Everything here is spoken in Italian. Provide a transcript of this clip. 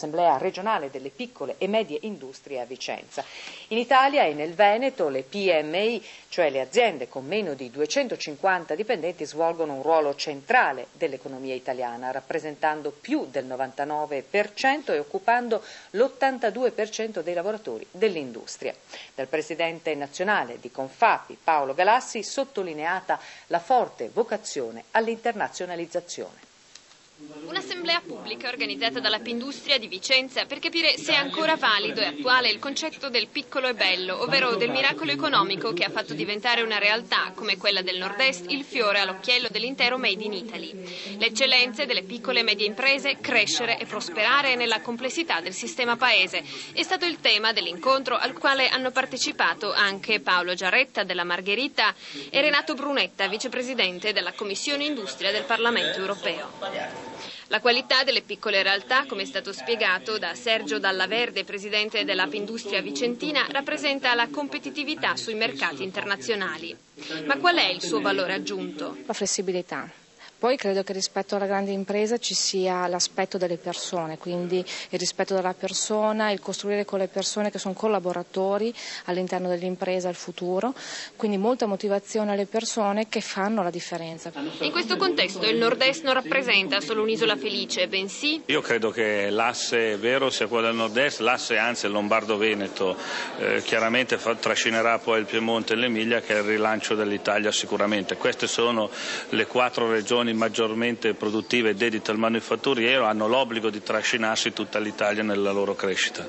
Assemblea regionale delle piccole e medie industrie a Vicenza. In Italia e nel Veneto le PMI, cioè le aziende con meno di 250 dipendenti, svolgono un ruolo centrale dell'economia italiana, rappresentando più del 99% e occupando l'82% dei lavoratori dell'industria. Dal presidente nazionale di Confapi, Paolo Galassi, sottolineata la forte vocazione all'internazionalizzazione. Un'assemblea pubblica organizzata dalla Pindustria di Vicenza per capire se è ancora valido e attuale il concetto del piccolo e bello, ovvero del miracolo economico che ha fatto diventare una realtà, come quella del Nord-Est, il fiore all'occhiello dell'intero Made in Italy. Le eccellenze delle piccole e medie imprese, crescere e prosperare nella complessità del sistema paese. È stato il tema dell'incontro al quale hanno partecipato anche Paolo Giarretta della Margherita e Renato Brunetta, vicepresidente della Commissione Industria del Parlamento europeo. La qualità delle piccole realtà, come è stato spiegato da Sergio Dalla Verde, presidente della Pindustria Vicentina, rappresenta la competitività sui mercati internazionali. Ma qual è il suo valore aggiunto? La flessibilità. Poi credo che rispetto alla grande impresa ci sia l'aspetto delle persone, quindi il rispetto della persona, il costruire con le persone che sono collaboratori all'interno dell'impresa il futuro, quindi molta motivazione alle persone che fanno la differenza. In questo contesto il Nord-Est non rappresenta solo un'isola felice, bensì... Io credo che l'asse vero sia quello del Nord-Est, l'asse anzi il Lombardo-Veneto, chiaramente trascinerà poi il Piemonte e l'Emilia, che è il rilancio dell'Italia sicuramente. Queste sono le 4 regioni maggiormente produttive dedite al manifatturiero, hanno l'obbligo di trascinarsi tutta l'Italia nella loro crescita.